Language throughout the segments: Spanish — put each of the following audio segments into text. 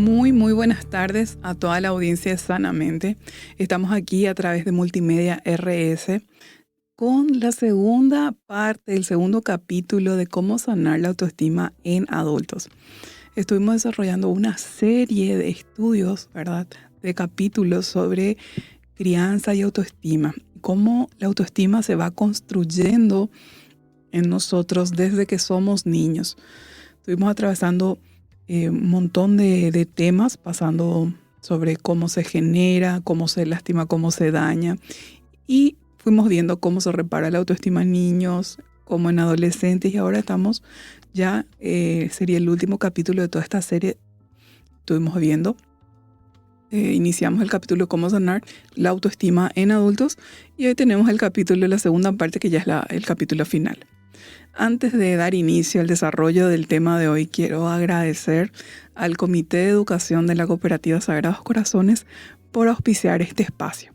Muy buenas tardes a toda la audiencia de Sanamente. Estamos aquí a través de Multimedia RS con la segunda parte, el segundo capítulo de cómo sanar la autoestima en adultos. Estuvimos desarrollando una serie de estudios, ¿verdad?, de capítulos sobre crianza y autoestima, cómo la autoestima se va construyendo en nosotros desde que somos niños. Estuvimos atravesando un montón de temas, pasando sobre cómo se genera, cómo se lastima, cómo se daña, y fuimos viendo cómo se repara la autoestima en niños, cómo en adolescentes, y ahora estamos ya, sería el último capítulo de toda esta serie. Estuvimos viendo, iniciamos el capítulo cómo sanar la autoestima en adultos, y hoy tenemos el capítulo, la segunda parte, que ya es el capítulo final. Antes de dar inicio al desarrollo del tema de hoy, quiero agradecer al Comité de Educación de la Cooperativa Sagrados Corazones por auspiciar este espacio.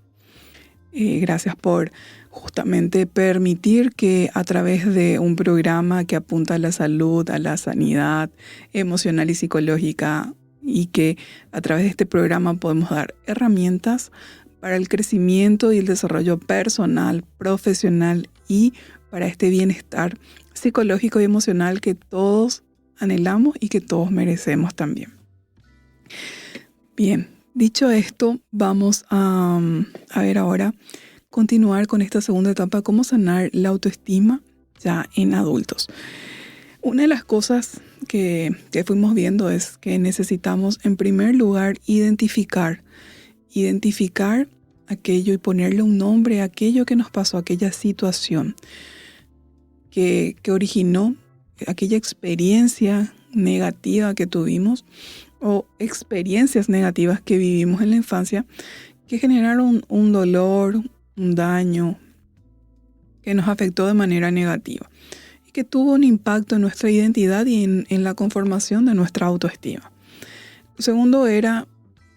Gracias por justamente permitir que a través de un programa que apunta a la salud, a la sanidad emocional y psicológica, y que a través de este programa podemos dar herramientas para el crecimiento y el desarrollo personal, profesional y para este bienestar psicológico y emocional que todos anhelamos y que todos merecemos también. Bien, dicho esto, vamos a ver ahora, continuar con esta segunda etapa, cómo sanar la autoestima ya en adultos. Una de las cosas que fuimos viendo es que necesitamos, en primer lugar, identificar aquello y ponerle un nombre a aquello que nos pasó, aquella situación que originó aquella experiencia negativa que tuvimos o experiencias negativas que vivimos en la infancia, que generaron un dolor, un daño, que nos afectó de manera negativa y que tuvo un impacto en nuestra identidad y en la conformación de nuestra autoestima. Segundo era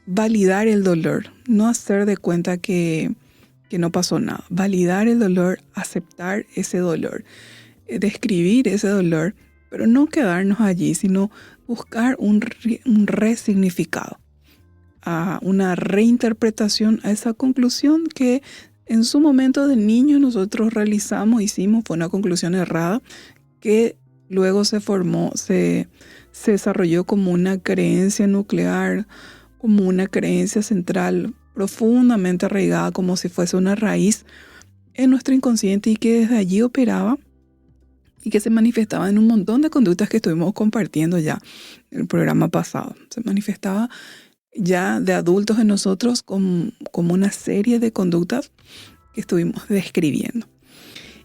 validar el dolor, no hacer de cuenta que no pasó nada. Validar el dolor, aceptar ese dolor, describir ese dolor, pero no quedarnos allí, sino buscar un resignificado, una reinterpretación a esa conclusión que en su momento de niño nosotros hicimos, fue una conclusión errada, que luego se desarrolló como una creencia nuclear, como una creencia central profundamente arraigada, como si fuese una raíz en nuestro inconsciente, y que desde allí operaba y que se manifestaba en un montón de conductas que estuvimos compartiendo ya en el programa pasado. Se manifestaba ya de adultos en nosotros como una serie de conductas que estuvimos describiendo.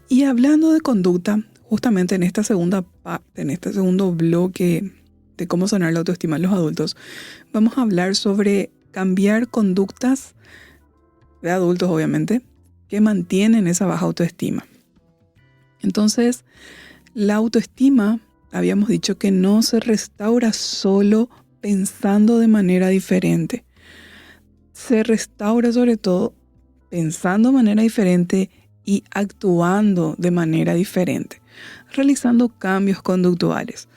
Y hablando de conducta, justamente en esta segunda parte, en este segundo bloque de cómo sanar la autoestima en los adultos, vamos a hablar sobre cambiar conductas de adultos, obviamente, que mantienen esa baja autoestima. Entonces, la autoestima, habíamos dicho que no se restaura solo pensando de manera diferente. Se restaura sobre todo pensando de manera diferente y actuando de manera diferente, realizando cambios conductuales.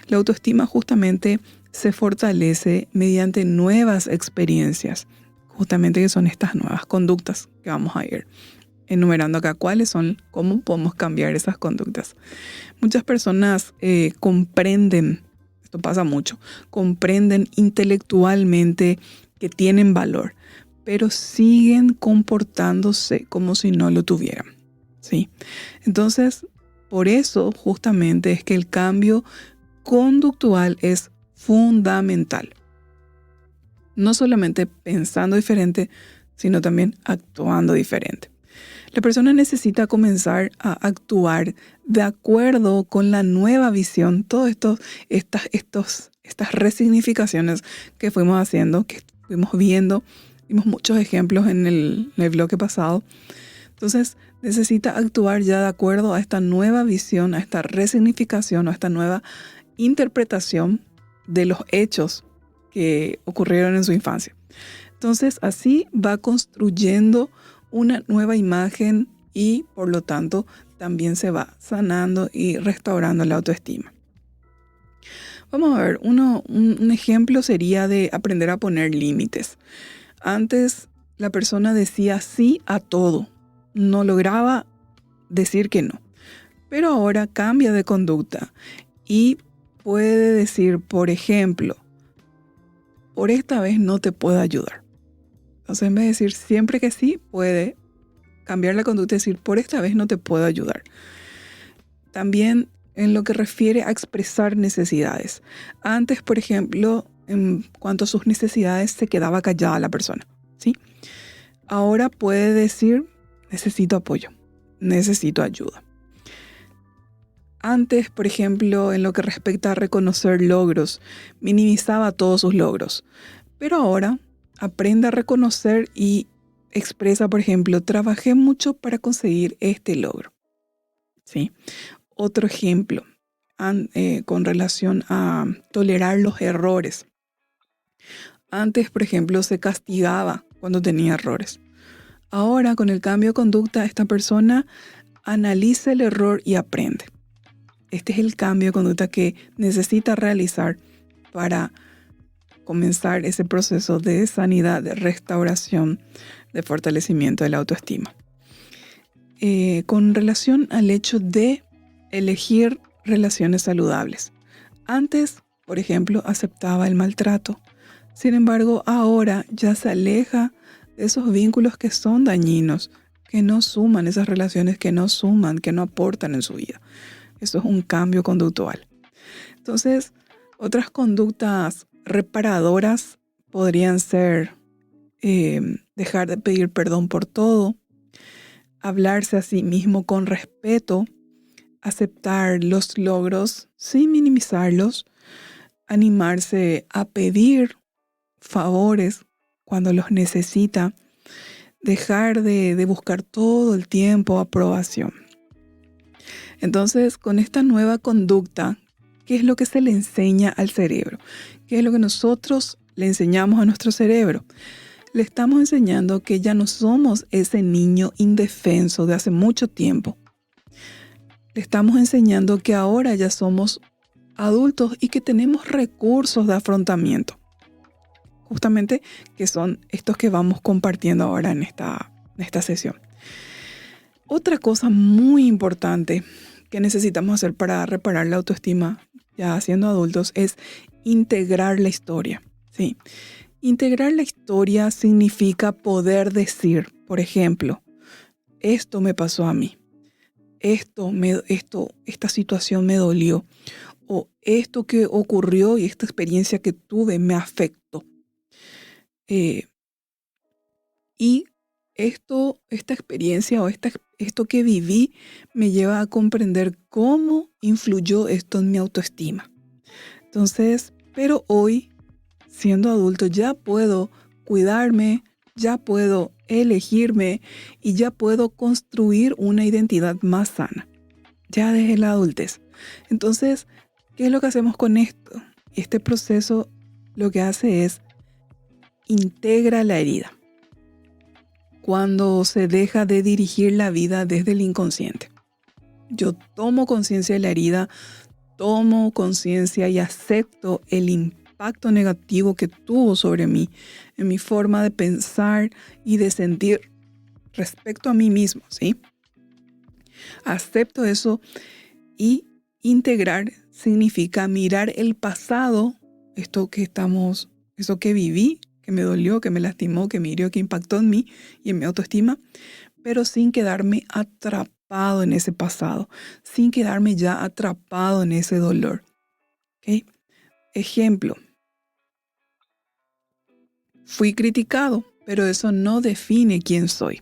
La autoestima justamente se fortalece mediante nuevas experiencias, justamente que son estas nuevas conductas que vamos a ir enumerando acá. ¿Cuáles son? ¿Cómo podemos cambiar esas conductas? Muchas personas comprenden, esto pasa mucho, comprenden intelectualmente que tienen valor, pero siguen comportándose como si no lo tuvieran, ¿sí? Entonces, por eso justamente es que el cambio conductual es fundamental. No solamente pensando diferente, sino también actuando diferente. La persona necesita comenzar a actuar de acuerdo con la nueva visión, todas estas resignificaciones que fuimos haciendo, que fuimos viendo, vimos muchos ejemplos en el bloque pasado. Entonces necesita actuar ya de acuerdo a esta nueva visión, a esta resignificación, a esta nueva interpretación de los hechos que ocurrieron en su infancia. Entonces así va construyendo una nueva imagen y por lo tanto también se va sanando y restaurando la autoestima. Vamos a ver, un ejemplo sería de aprender a poner límites. Antes la persona decía sí a todo, no lograba decir que no, pero ahora cambia de conducta y puede decir, por ejemplo, por esta vez no te puedo ayudar. Entonces, en vez de decir siempre que sí, puede cambiar la conducta y decir, por esta vez no te puedo ayudar. También en lo que refiere a expresar necesidades. Antes, por ejemplo, en cuanto a sus necesidades, se quedaba callada la persona, ¿sí? Ahora puede decir, necesito apoyo, necesito ayuda. Antes, por ejemplo, en lo que respecta a reconocer logros, minimizaba todos sus logros. Pero ahora aprende a reconocer y expresa, por ejemplo, trabajé mucho para conseguir este logro, ¿sí? Otro ejemplo, con relación a tolerar los errores. Antes, por ejemplo, se castigaba cuando tenía errores. Ahora, con el cambio de conducta, esta persona analiza el error y aprende. Este es el cambio de conducta que necesita realizar para comenzar ese proceso de sanidad, de restauración, de fortalecimiento de la autoestima. Con relación al hecho de elegir relaciones saludables. Antes, por ejemplo, aceptaba el maltrato. Sin embargo, ahora ya se aleja de esos vínculos que son dañinos, que no suman, esas relaciones que no suman, que no aportan en su vida. Eso es un cambio conductual. Entonces, otras conductas reparadoras podrían ser dejar de pedir perdón por todo, hablarse a sí mismo con respeto, aceptar los logros sin minimizarlos, animarse a pedir favores cuando los necesita, dejar de buscar todo el tiempo aprobación. Entonces, con esta nueva conducta, ¿qué es lo que se le enseña al cerebro? ¿Qué es lo que nosotros le enseñamos a nuestro cerebro? Le estamos enseñando que ya no somos ese niño indefenso de hace mucho tiempo. Le estamos enseñando que ahora ya somos adultos y que tenemos recursos de afrontamiento. Justamente que son estos que vamos compartiendo ahora en esta sesión. Otra cosa muy importante que necesitamos hacer para reparar la autoestima ya siendo adultos es integrar la historia, ¿sí? Integrar la historia significa poder decir, por ejemplo, esto me pasó a mí, esta situación me dolió, o esto que ocurrió y esta experiencia que tuve me afectó. Y esta experiencia o esto que viví me lleva a comprender cómo influyó esto en mi autoestima. Entonces, pero hoy, siendo adulto, ya puedo cuidarme, ya puedo elegirme y ya puedo construir una identidad más sana, ya desde la adultez. Entonces, ¿qué es lo que hacemos con esto? Este proceso lo que hace es integra la herida. Cuando se deja de dirigir la vida desde el inconsciente. Yo tomo conciencia de la herida, tomo conciencia y acepto el impacto negativo que tuvo sobre mí, en mi forma de pensar y de sentir respecto a mí mismo, ¿sí? Acepto eso y integrar significa mirar el pasado, eso que viví, que me dolió, que me lastimó, que me hirió, que impactó en mí y en mi autoestima, pero sin quedarme atrapado en ese pasado, sin quedarme ya atrapado en ese dolor. ¿Okay? Ejemplo, fui criticado, pero eso no define quién soy.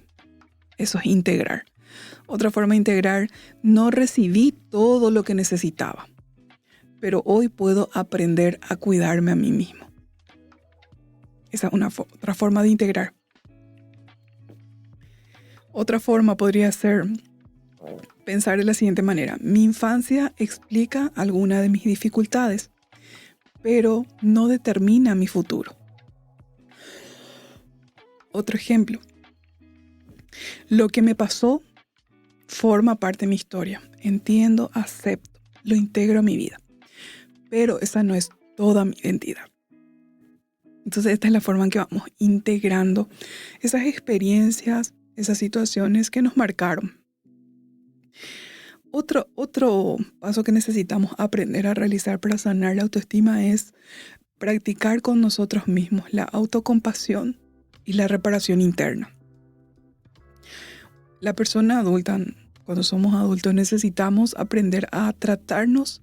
Eso es integrar. Otra forma de integrar, no recibí todo lo que necesitaba, pero hoy puedo aprender a cuidarme a mí mismo. Esa es otra forma de integrar. Otra forma podría ser pensar de la siguiente manera. Mi infancia explica alguna de mis dificultades, pero no determina mi futuro. Otro ejemplo. Lo que me pasó forma parte de mi historia. Entiendo, acepto, lo integro a mi vida. pero esa no es toda mi identidad. Entonces esta es la forma en que vamos integrando esas experiencias, esas situaciones que nos marcaron. Otro paso que necesitamos aprender a realizar para sanar la autoestima es practicar con nosotros mismos la autocompasión y la reparación interna. La persona adulta, cuando somos adultos, necesitamos aprender a tratarnos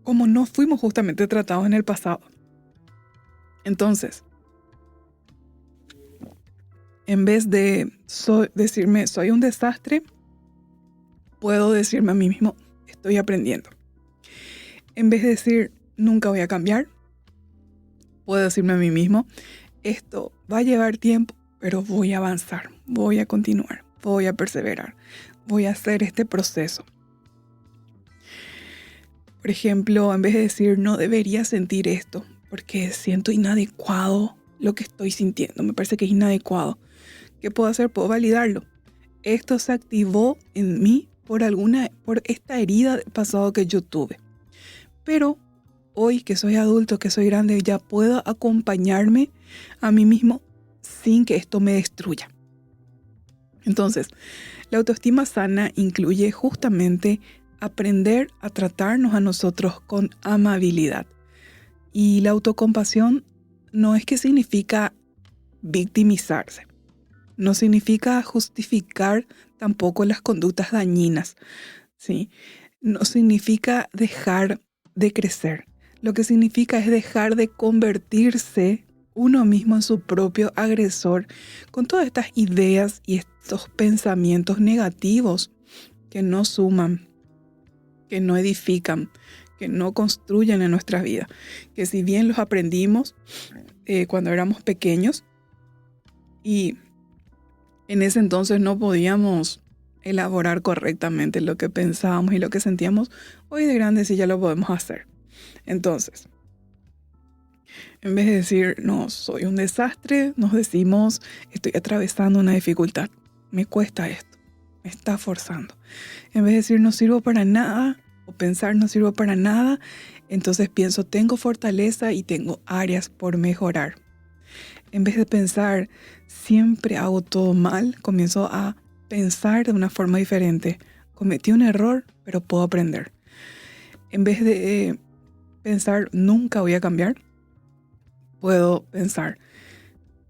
como no fuimos justamente tratados en el pasado. Entonces, en vez de decirme soy un desastre, puedo decirme a mí mismo estoy aprendiendo. En vez de decir nunca voy a cambiar, puedo decirme a mí mismo esto va a llevar tiempo, pero voy a avanzar, voy a continuar, voy a perseverar, voy a hacer este proceso. Por ejemplo, en vez de decir no debería sentir esto porque siento inadecuado lo que estoy sintiendo, me parece que es inadecuado. ¿Qué puedo hacer? Puedo validarlo. Esto se activó en mí por esta herida del pasado que yo tuve. Pero hoy que soy adulto, que soy grande, ya puedo acompañarme a mí mismo sin que esto me destruya. Entonces, la autoestima sana incluye justamente aprender a tratarnos a nosotros con amabilidad. Y la autocompasión no es que significa victimizarse. No significa justificar tampoco las conductas dañinas, ¿sí? No significa dejar de crecer. Lo que significa es dejar de convertirse uno mismo en su propio agresor con todas estas ideas y estos pensamientos negativos que no suman, que no edifican, que no construyen en nuestra vida. Que si bien los aprendimos cuando éramos pequeños y en ese entonces no podíamos elaborar correctamente lo que pensábamos y lo que sentíamos, hoy de grandes sí ya lo podemos hacer. Entonces, en vez de decir, no, soy un desastre, nos decimos, estoy atravesando una dificultad, me cuesta esto, me está forzando. En vez de decir, no sirvo para nada, o pensar, no sirvo para nada, entonces pienso, tengo fortaleza y tengo áreas por mejorar. En vez de pensar, siempre hago todo mal, comienzo a pensar de una forma diferente. Cometí un error, pero puedo aprender. En vez de pensar, nunca voy a cambiar, puedo pensar,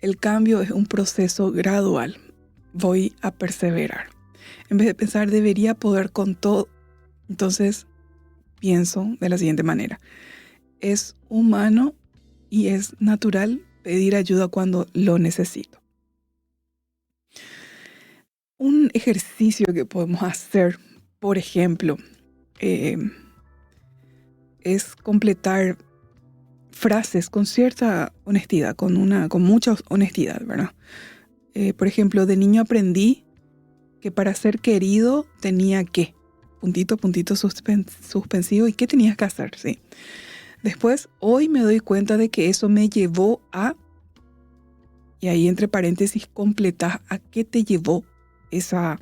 el cambio es un proceso gradual, voy a perseverar. En vez de pensar, debería poder con todo, entonces pienso de la siguiente manera. Es humano y es natural pedir ayuda cuando lo necesito. Un ejercicio que podemos hacer, por ejemplo, es completar frases con cierta honestidad, con mucha honestidad, ¿verdad? Por ejemplo, de niño aprendí que para ser querido tenía que, puntito suspensivo, ¿y qué tenías que hacer? Sí. Después, hoy me doy cuenta de que eso me llevó a, y ahí entre paréntesis completas a qué te llevó esa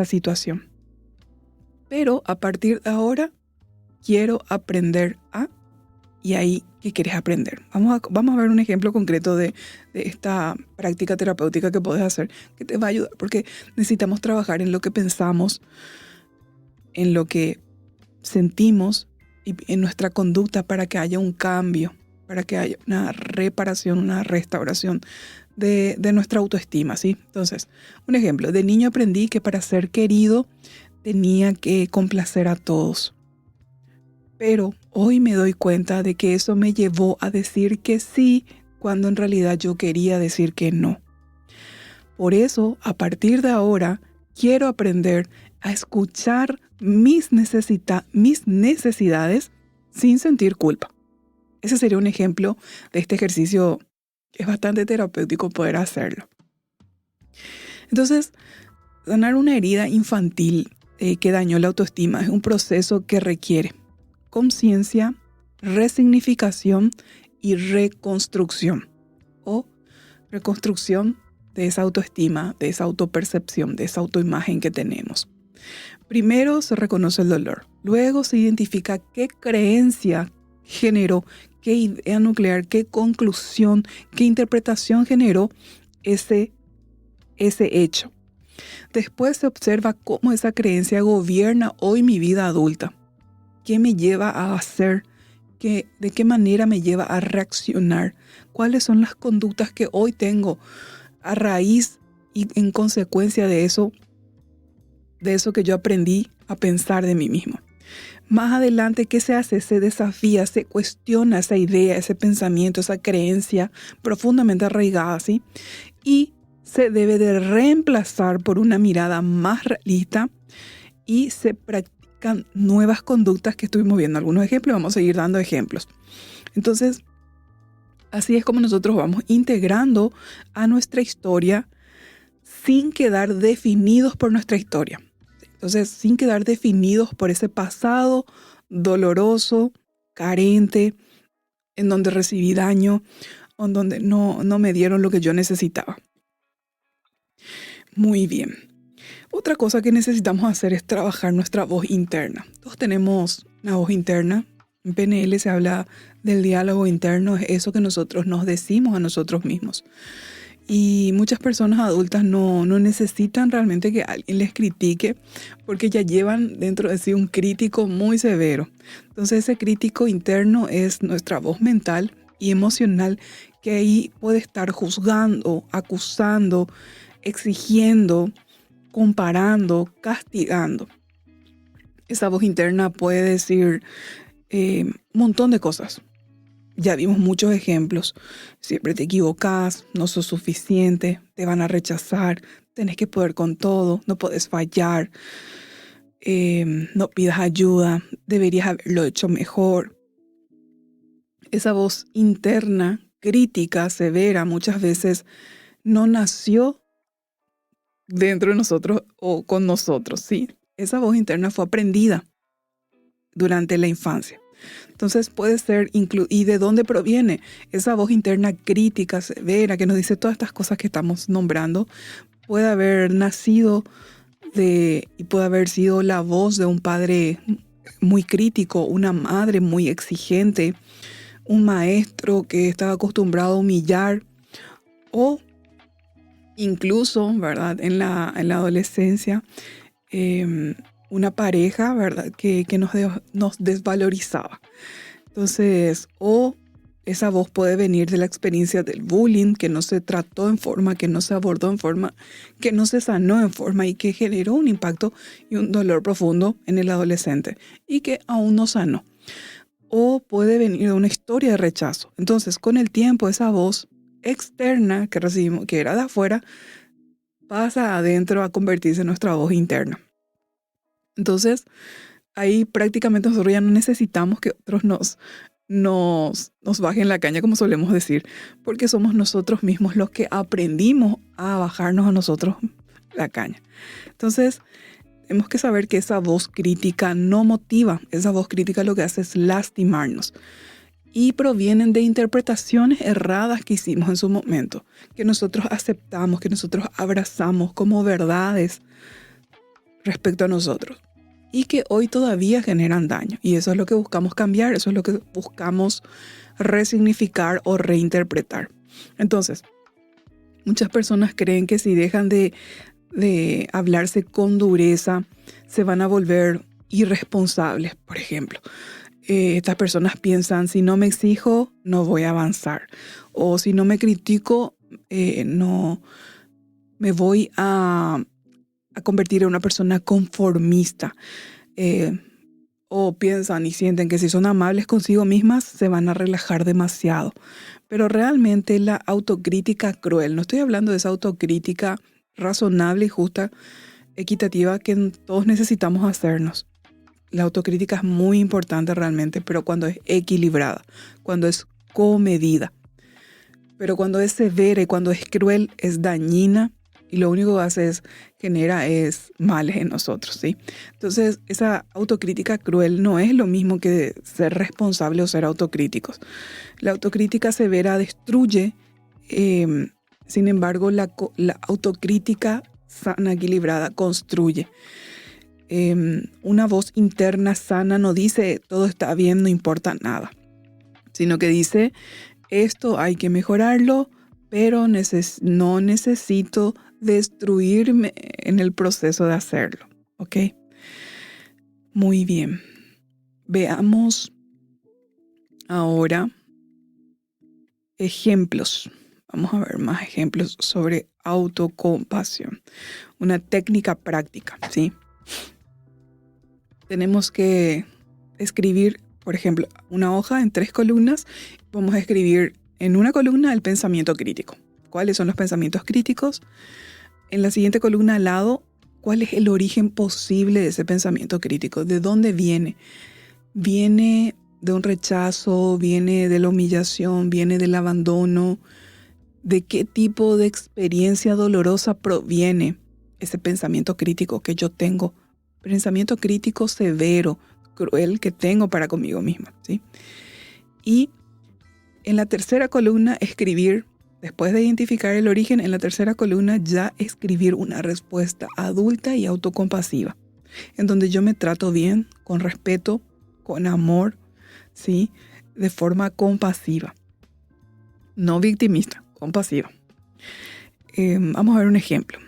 situación. Pero a partir de ahora, quiero aprender a, y ahí, ¿qué quieres aprender? Vamos a ver un ejemplo concreto de esta práctica terapéutica que puedes hacer, que te va a ayudar, porque necesitamos trabajar en lo que pensamos, en lo que sentimos y en nuestra conducta para que haya un cambio, para que haya una reparación, una restauración de nuestra autoestima, ¿sí? Entonces, un ejemplo, de niño aprendí que para ser querido tenía que complacer a todos. Pero hoy me doy cuenta de que eso me llevó a decir que sí cuando en realidad yo quería decir que no. Por eso, a partir de ahora, quiero aprender a escuchar mis necesidades sin sentir culpa. Ese sería un ejemplo de este ejercicio. Es bastante terapéutico poder hacerlo. Entonces, sanar una herida infantil que dañó la autoestima es un proceso que requiere conciencia, resignificación y reconstrucción. O reconstrucción de esa autoestima, de esa autopercepción, de esa autoimagen que tenemos. Primero se reconoce el dolor, luego se identifica qué creencia generó, qué idea nuclear, qué conclusión, qué interpretación generó ese hecho. Después se observa cómo esa creencia gobierna hoy mi vida adulta. ¿Qué me lleva a hacer? ¿De qué manera me lleva a reaccionar? ¿Cuáles son las conductas que hoy tengo a raíz y en consecuencia de eso que yo aprendí a pensar de mí mismo? Más adelante, ¿qué se hace? Se desafía, se cuestiona esa idea, ese pensamiento, esa creencia profundamente arraigada, ¿sí? Y se debe de reemplazar por una mirada más realista y se practican nuevas conductas que estuvimos viendo. Algunos ejemplos, vamos a seguir dando ejemplos. Entonces, así es como nosotros vamos integrando a nuestra historia sin quedar definidos por nuestra historia. Entonces, sin quedar definidos por ese pasado doloroso, carente, en donde recibí daño, o en donde no me dieron lo que yo necesitaba. Muy bien. Otra cosa que necesitamos hacer es trabajar nuestra voz interna. Todos tenemos una voz interna. En PNL se habla del diálogo interno, es eso que nosotros nos decimos a nosotros mismos. Y muchas personas adultas no necesitan realmente que alguien les critique porque ya llevan dentro de sí un crítico muy severo. Entonces ese crítico interno es nuestra voz mental y emocional que ahí puede estar juzgando, acusando, exigiendo, comparando, castigando. Esa voz interna puede decir un montón de cosas. Ya vimos muchos ejemplos. Siempre te equivocas, no sos suficiente, te van a rechazar, tenés que poder con todo, no podés fallar, no pidas ayuda, deberías haberlo hecho mejor. Esa voz interna, crítica, severa, muchas veces no nació dentro de nosotros o con nosotros, ¿sí? Esa voz interna fue aprendida durante la infancia. Entonces puede ser, ¿y de dónde proviene? Esa voz interna crítica, severa, que nos dice todas estas cosas que estamos nombrando, puede haber nacido y puede haber sido la voz de un padre muy crítico, una madre muy exigente, un maestro que estaba acostumbrado a humillar, o incluso, ¿verdad? En la adolescencia, una pareja, ¿verdad? Que nos desvalorizaba. Entonces, o esa voz puede venir de la experiencia del bullying, que no se trató en forma, que no se abordó en forma, que no se sanó en forma y que generó un impacto y un dolor profundo en el adolescente y que aún no sanó. O puede venir de una historia de rechazo. Entonces, con el tiempo, esa voz externa que recibimos, que era de afuera, pasa adentro a convertirse en nuestra voz interna. Entonces, ahí prácticamente nosotros ya no necesitamos que otros nos bajen la caña, como solemos decir, porque somos nosotros mismos los que aprendimos a bajarnos a nosotros la caña. Entonces, tenemos que saber que esa voz crítica no motiva. Esa voz crítica lo que hace es lastimarnos. Y provienen de interpretaciones erradas que hicimos en su momento, que nosotros aceptamos, que nosotros abrazamos como verdades respecto a nosotros y que hoy todavía generan daño. Y eso es lo que buscamos cambiar, eso es lo que buscamos resignificar o reinterpretar. Entonces, muchas personas creen que si dejan de hablarse con dureza, se van a volver irresponsables, por ejemplo. Estas personas piensan, si no me exijo, no voy a avanzar. O si no me critico, no me voy a convertir en una persona conformista. O piensan y sienten que si son amables consigo mismas, se van a relajar demasiado. Pero realmente la autocrítica cruel, no estoy hablando de esa autocrítica razonable y justa, equitativa que todos necesitamos hacernos. La autocrítica es muy importante realmente, pero cuando es equilibrada, cuando es comedida. Pero cuando es severa y cuando es cruel, es dañina y lo único que hace genera males en nosotros, ¿sí? Entonces, esa autocrítica cruel no es lo mismo que ser responsable o ser autocríticos. La autocrítica severa destruye, sin embargo, la autocrítica sana, equilibrada, construye. una voz interna sana no dice todo está bien, no importa nada, sino que dice esto hay que mejorarlo, pero no necesito destruirme en el proceso de hacerlo. ¿Ok? Muy bien. Veamos ahora ejemplos. Vamos a ver más ejemplos sobre autocompasión. Una técnica práctica, ¿sí? Tenemos que escribir, por ejemplo, una hoja en 3 columnas. Vamos a escribir en una columna el pensamiento crítico. ¿Cuáles son los pensamientos críticos? En la siguiente columna al lado, ¿cuál es el origen posible de ese pensamiento crítico? ¿De dónde viene? ¿Viene de un rechazo? ¿Viene de la humillación? ¿Viene del abandono? ¿De qué tipo de experiencia dolorosa proviene ese pensamiento crítico que yo tengo? Pensamiento crítico severo, cruel que tengo para conmigo misma, ¿sí? Y en la tercera columna escribir, después de identificar el origen, en la tercera columna ya escribir una respuesta adulta y autocompasiva, en donde yo me trato bien, con respeto, con amor, ¿sí? De forma compasiva, no victimista, compasiva. Vamos a ver un ejemplo.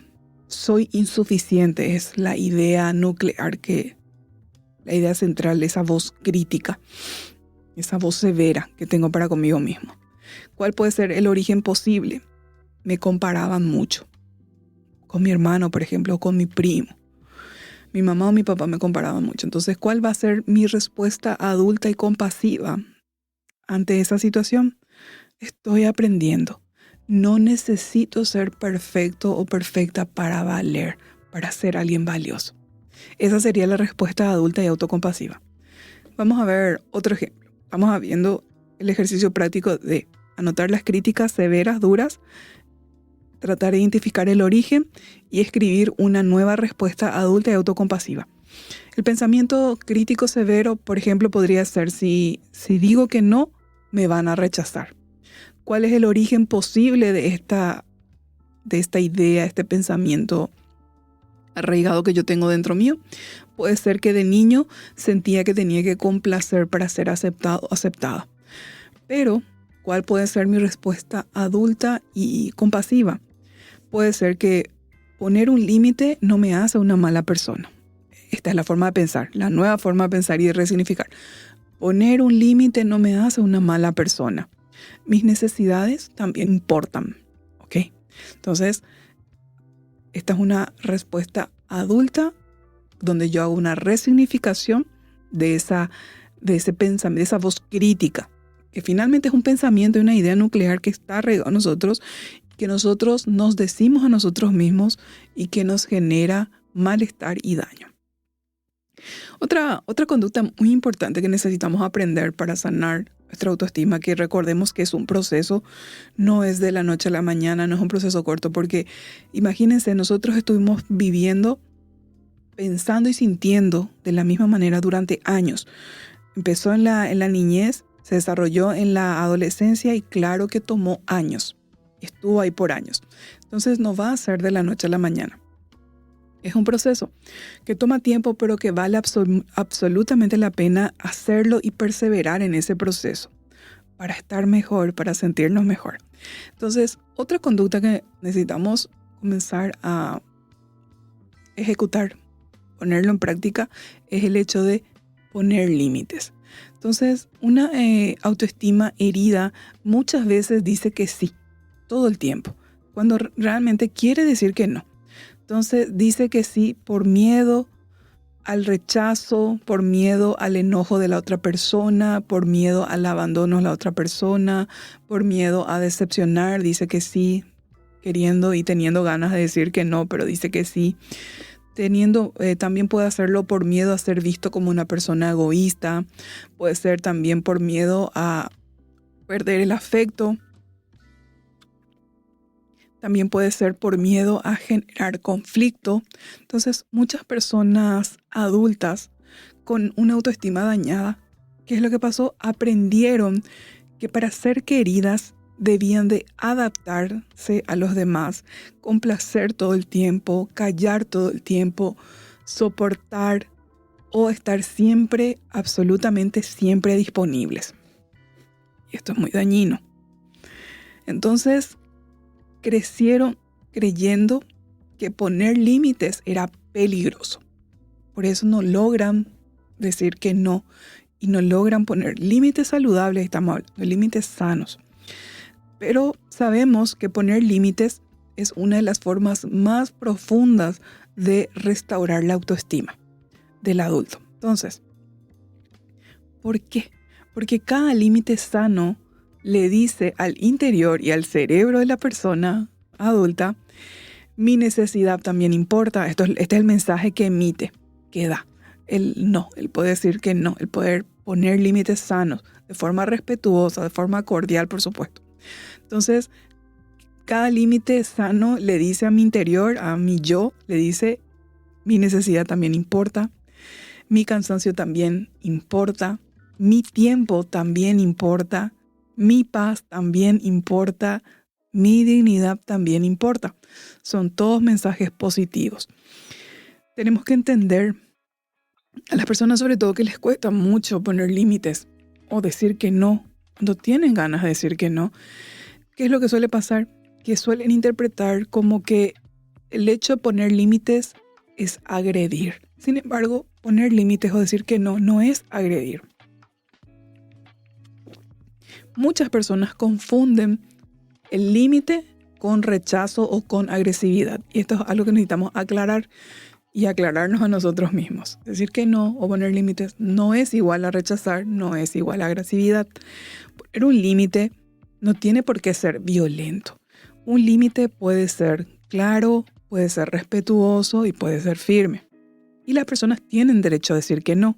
Soy insuficiente es la idea nuclear, la idea central de esa voz crítica, esa voz severa que tengo para conmigo mismo. ¿Cuál puede ser el origen posible? Me comparaban mucho con mi hermano, por ejemplo, o con mi primo. Mi mamá o mi papá me comparaban mucho. Entonces, ¿cuál va a ser mi respuesta adulta y compasiva ante esa situación? Estoy aprendiendo. No necesito ser perfecto o perfecta para valer, para ser alguien valioso. Esa sería la respuesta adulta y autocompasiva. Vamos a ver otro ejemplo. Vamos viendo el ejercicio práctico de anotar las críticas severas, duras, tratar de identificar el origen y escribir una nueva respuesta adulta y autocompasiva. El pensamiento crítico severo, por ejemplo, podría ser si digo que no, me van a rechazar. ¿Cuál es el origen posible de esta idea, este pensamiento arraigado que yo tengo dentro mío? Puede ser que de niño sentía que tenía que complacer para ser aceptado o aceptada. Pero, ¿cuál puede ser mi respuesta adulta y compasiva? Puede ser que poner un límite no me hace una mala persona. Esta es la forma de pensar, la nueva forma de pensar y de resignificar. Poner un límite no me hace una mala persona. Mis necesidades también importan, ¿ok? Entonces, esta es una respuesta adulta donde yo hago una resignificación de ese pensamiento, de esa voz crítica, que finalmente es un pensamiento y una idea nuclear que está arraigado a nosotros, que nosotros nos decimos a nosotros mismos y que nos genera malestar y daño. Otra conducta muy importante que necesitamos aprender para sanar nuestra autoestima, que recordemos que es un proceso, no es de la noche a la mañana, no es un proceso corto, porque imagínense, nosotros estuvimos viviendo, pensando y sintiendo de la misma manera durante años. Empezó en la niñez, se desarrolló en la adolescencia y claro que tomó años, estuvo ahí por años. Entonces no va a ser de la noche a la mañana. Es un proceso que toma tiempo, pero que vale absolutamente la pena hacerlo y perseverar en ese proceso para estar mejor, para sentirnos mejor. Entonces, otra conducta que necesitamos comenzar a ejecutar, ponerlo en práctica, es el hecho de poner límites. Entonces, una autoestima herida muchas veces dice que sí, todo el tiempo, cuando realmente quiere decir que no. Entonces dice que sí por miedo al rechazo, por miedo al enojo de la otra persona, por miedo al abandono de la otra persona, por miedo a decepcionar, dice que sí, queriendo y teniendo ganas de decir que no, pero dice que sí. También puede hacerlo por miedo a ser visto como una persona egoísta, puede ser también por miedo a perder el afecto. También puede ser por miedo a generar conflicto. Entonces, muchas personas adultas con una autoestima dañada, ¿qué es lo que pasó? Aprendieron que para ser queridas debían de adaptarse a los demás, complacer todo el tiempo, callar todo el tiempo, soportar o estar siempre, absolutamente siempre disponibles. Y esto es muy dañino. Entonces, crecieron creyendo que poner límites era peligroso. Por eso no logran decir que no y no logran poner límites saludables, estamos hablando de límites sanos. Pero sabemos que poner límites es una de las formas más profundas de restaurar la autoestima del adulto. Entonces, ¿por qué? Porque cada límite sano le dice al interior y al cerebro de la persona adulta, mi necesidad también importa. Este es el mensaje que emite, que da. El poder decir que no, el poder poner límites sanos, de forma respetuosa, de forma cordial, por supuesto. Entonces, cada límite sano le dice a mi interior, a mi yo, le dice, mi necesidad también importa, mi cansancio también importa, mi tiempo también importa, mi paz también importa, mi dignidad también importa. Son todos mensajes positivos. Tenemos que entender a las personas, sobre todo, que les cuesta mucho poner límites o decir que no, cuando tienen ganas de decir que no. ¿Qué es lo que suele pasar? Que suelen interpretar como que el hecho de poner límites es agredir. Sin embargo, poner límites o decir que no, no es agredir. Muchas personas confunden el límite con rechazo o con agresividad. Y esto es algo que necesitamos aclarar y aclararnos a nosotros mismos. Decir que no o poner límites no es igual a rechazar, no es igual a agresividad. Poner un límite no tiene por qué ser violento. Un límite puede ser claro, puede ser respetuoso y puede ser firme. Y las personas tienen derecho a decir que no.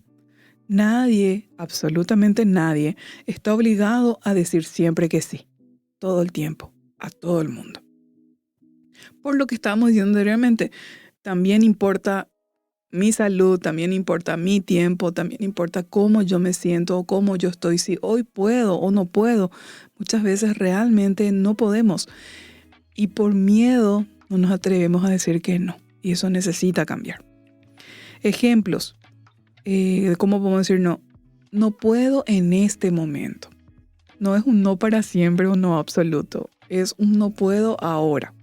Nadie, absolutamente nadie, está obligado a decir siempre que sí, todo el tiempo, a todo el mundo. Por lo que estábamos diciendo anteriormente, también importa mi salud, también importa mi tiempo, también importa cómo yo me siento o cómo yo estoy, si hoy puedo o no puedo. Muchas veces realmente no podemos y por miedo no nos atrevemos a decir que no, y eso necesita cambiar. Ejemplos de cómo podemos decir no. No puedo en este momento. No es un no para siempre, un no absoluto. Es un no puedo ahora.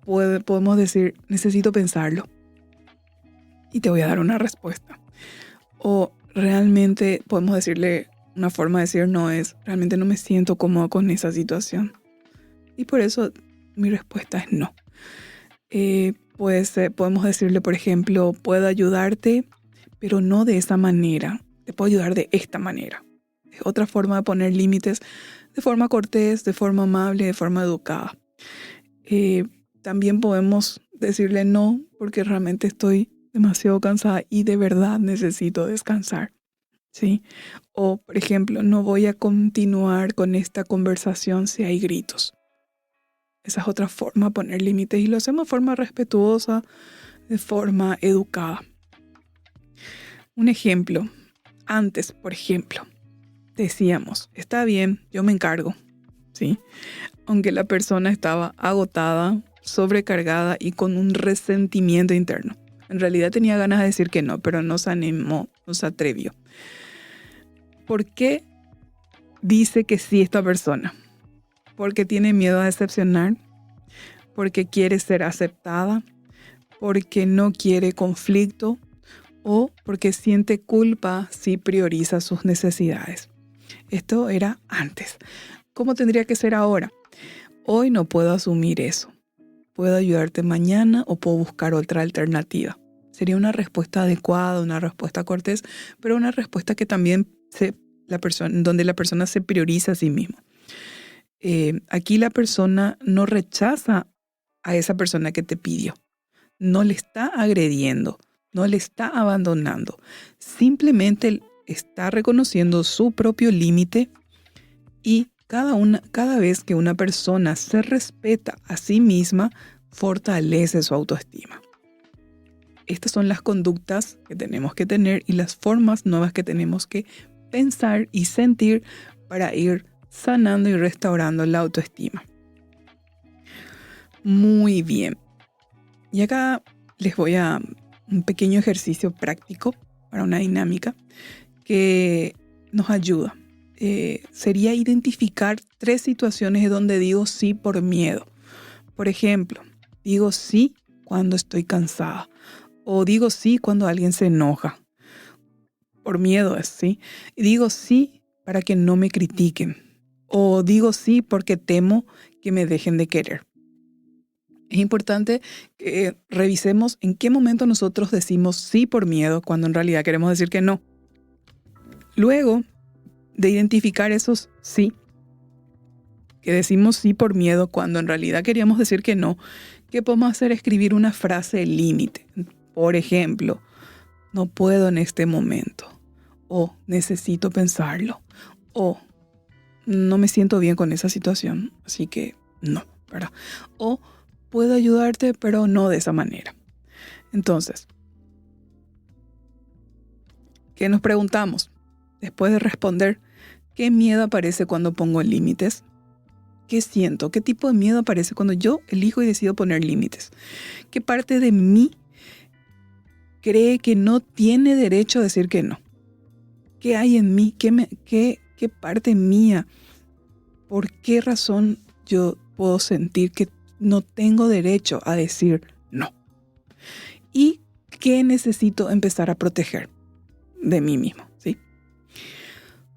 Podemos decir, necesito pensarlo y te voy a dar una respuesta. O realmente podemos decirle, una forma de decir no es, realmente no me siento cómodo con esa situación. Y por eso mi respuesta es no. Podemos decirle, por ejemplo, puedo ayudarte, pero no de esa manera. Te puedo ayudar de esta manera. Es otra forma de poner límites, de forma cortés, de forma amable, de forma educada. También podemos decirle no, porque realmente estoy demasiado cansada y de verdad necesito descansar, ¿sí? O, por ejemplo, no voy a continuar con esta conversación si hay gritos. Esa es otra forma de poner límites y lo hacemos de forma respetuosa, de forma educada. Un ejemplo. Antes, por ejemplo, decíamos, está bien, yo me encargo, ¿sí? Aunque la persona estaba agotada, sobrecargada y con un resentimiento interno. En realidad tenía ganas de decir que no, pero no se animó, no se atrevió. ¿Por qué dice que sí esta persona? Porque tiene miedo a decepcionar, porque quiere ser aceptada, porque no quiere conflicto o porque siente culpa si prioriza sus necesidades. Esto era antes. ¿Cómo tendría que ser ahora? Hoy no puedo asumir eso. Puedo ayudarte mañana o puedo buscar otra alternativa. Sería una respuesta adecuada, una respuesta cortés, pero una respuesta que también donde la persona se prioriza a sí misma. Aquí la persona no rechaza a esa persona que te pidió. No le está agrediendo, no le está abandonando. Simplemente está reconociendo su propio límite y cada vez que una persona se respeta a sí misma, fortalece su autoestima. Estas son las conductas que tenemos que tener y las formas nuevas que tenemos que pensar y sentir para ir sanando y restaurando la autoestima. Muy bien. Y acá les voy a un pequeño ejercicio práctico para una dinámica que nos ayuda. Sería identificar 3 situaciones donde digo sí por miedo. Por ejemplo, digo sí cuando estoy cansada o digo sí cuando alguien se enoja. Por miedo es sí. Digo sí para que no me critiquen o digo sí porque temo que me dejen de querer. Es importante que revisemos en qué momento nosotros decimos sí por miedo cuando en realidad queremos decir que no. Luego de identificar esos sí, que decimos sí por miedo cuando en realidad queríamos decir que no, ¿qué podemos hacer? Escribir una frase límite. Por ejemplo, no puedo en este momento, o necesito pensarlo, o no me siento bien con esa situación, así que no, ¿verdad? O puedo ayudarte, pero no de esa manera. Entonces, ¿qué nos preguntamos? Después de responder, ¿qué miedo aparece cuando pongo límites? ¿Qué siento? ¿Qué tipo de miedo aparece cuando yo elijo y decido poner límites? ¿Qué parte de mí cree que no tiene derecho a decir que no? ¿Qué hay en mí? ¿Qué parte mía? ¿Por qué razón yo puedo sentir que no tengo derecho a decir no? ¿Y qué necesito empezar a proteger de mí mismo? ¿Sí?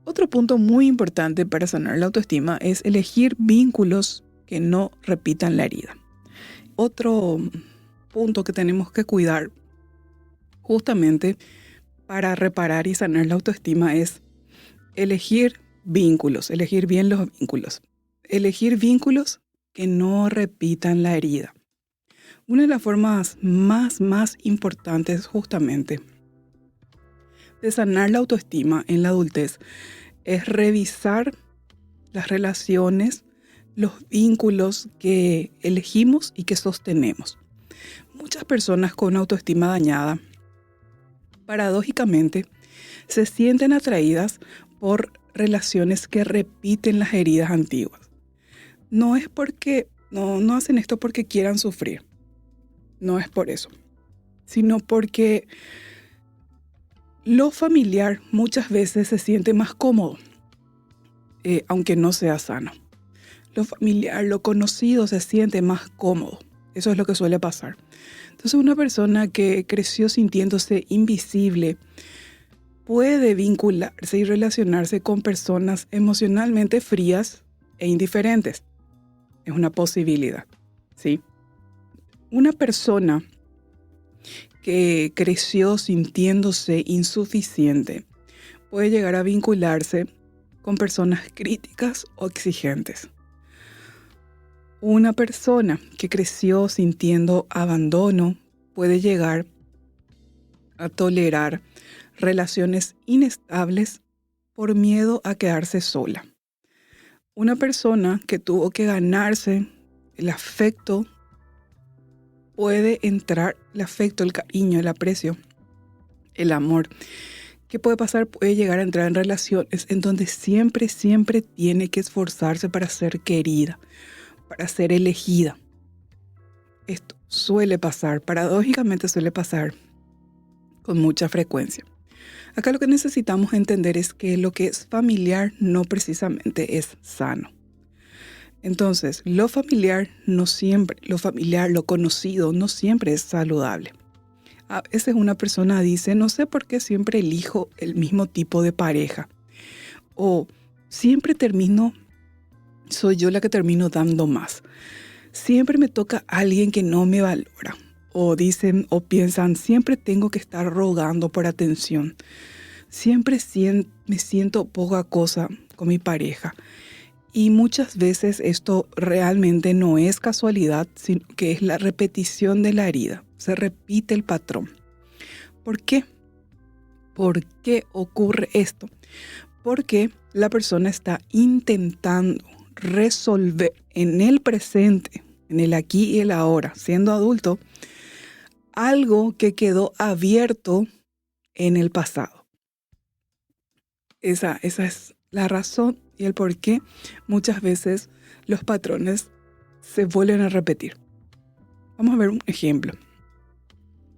Otro punto muy importante para sanar la autoestima es elegir vínculos que no repitan la herida. Otro punto que tenemos que cuidar justamente para reparar y sanar la autoestima es elegir vínculos, elegir bien los vínculos. Elegir vínculos que no repitan la herida. Una de las formas más importantes justamente de sanar la autoestima en la adultez es revisar las relaciones, los vínculos que elegimos y que sostenemos. Muchas personas con autoestima dañada, paradójicamente, se sienten atraídas por relaciones que repiten las heridas antiguas. No es porque, no hacen esto porque quieran sufrir, no es por eso, sino porque lo familiar muchas veces se siente más cómodo, aunque no sea sano. Lo familiar, lo conocido se siente más cómodo. Eso es lo que suele pasar. Entonces una persona que creció sintiéndose invisible puede vincularse y relacionarse con personas emocionalmente frías e indiferentes. Es una posibilidad, ¿sí? Una persona que creció sintiéndose insuficiente puede llegar a vincularse con personas críticas o exigentes. Una persona que creció sintiendo abandono puede llegar a tolerar relaciones inestables por miedo a quedarse sola. Una persona que tuvo que ganarse el afecto puede entrar, el afecto, el cariño, el aprecio, el amor. ¿Qué puede pasar? Puede llegar a entrar en relaciones en donde siempre tiene que esforzarse para ser querida, para ser elegida. Esto suele pasar, paradójicamente suele pasar con mucha frecuencia. Acá lo que necesitamos entender es que lo que es familiar no precisamente es sano. Entonces, lo familiar, lo conocido, no siempre es saludable. A veces una persona dice, no sé por qué siempre elijo el mismo tipo de pareja. O siempre soy yo la que termino dando más. Siempre me toca alguien que no me valora. O dicen o piensan, siempre tengo que estar rogando por atención. Siempre me siento poca cosa con mi pareja. Y muchas veces esto realmente no es casualidad, sino que es la repetición de la herida. Se repite el patrón. ¿Por qué? ¿Por qué ocurre esto? Porque la persona está intentando resolver en el presente, en el aquí y el ahora, siendo adulto, algo que quedó abierto en el pasado. Esa es la razón y el por qué muchas veces los patrones se vuelven a repetir. Vamos a ver un ejemplo.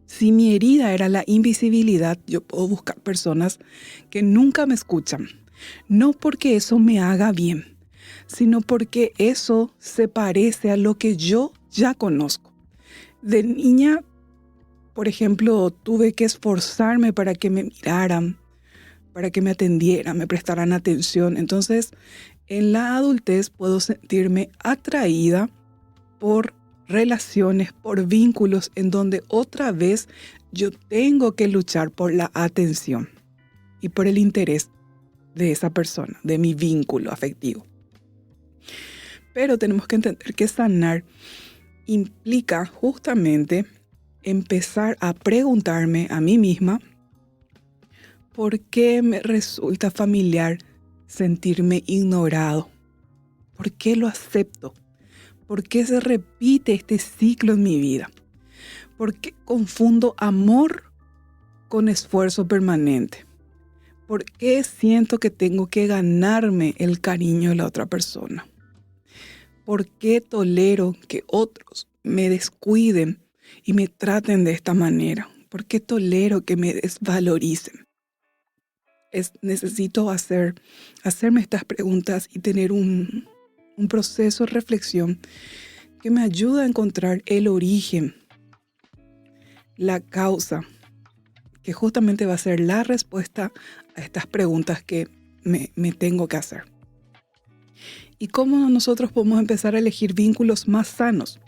Si mi herida era la invisibilidad, yo puedo buscar personas que nunca me escuchan. No porque eso me haga bien, sino porque eso se parece a lo que yo ya conozco. De niña, por ejemplo, tuve que esforzarme para que me miraran, para que me atendieran, me prestaran atención. Entonces, en la adultez puedo sentirme atraída por relaciones, por vínculos en donde otra vez yo tengo que luchar por la atención y por el interés de esa persona, de mi vínculo afectivo. Pero tenemos que entender que sanar implica justamente empezar a preguntarme a mí misma por qué me resulta familiar sentirme ignorado, por qué lo acepto, por qué se repite este ciclo en mi vida, por qué confundo amor con esfuerzo permanente, por qué siento que tengo que ganarme el cariño de la otra persona. ¿Por qué tolero que otros me descuiden y me traten de esta manera? ¿Por qué tolero que me desvaloricen? Necesito hacerme estas preguntas y tener un proceso de reflexión que me ayude a encontrar el origen, la causa, que justamente va a ser la respuesta a estas preguntas que me tengo que hacer. ¿Y cómo nosotros podemos empezar a elegir vínculos más sanos?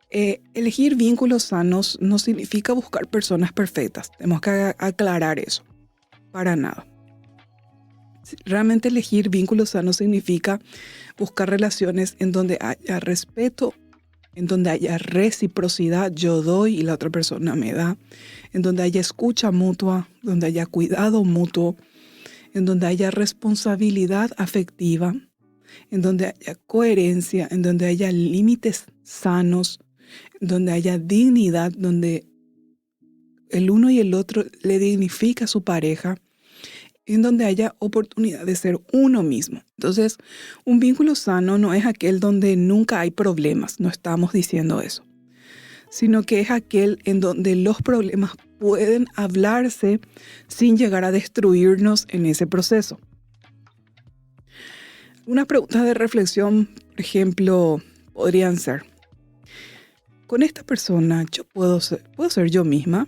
Elegir vínculos sanos no significa buscar personas perfectas. Tenemos que aclarar eso. Para nada. Realmente elegir vínculos sanos significa buscar relaciones en donde haya respeto, en donde haya reciprocidad, yo doy y la otra persona me da, en donde haya escucha mutua, donde haya cuidado mutuo, en donde haya responsabilidad afectiva, en donde haya coherencia, en donde haya límites sanos, en donde haya dignidad, donde el uno y el otro le dignifica a su pareja, en donde haya oportunidad de ser uno mismo. Entonces, un vínculo sano no es aquel donde nunca hay problemas, no estamos diciendo eso, sino que es aquel en donde los problemas pueden hablarse sin llegar a destruirnos en ese proceso. Unas preguntas de reflexión, por ejemplo, podrían ser: ¿con esta persona yo puedo ser yo misma?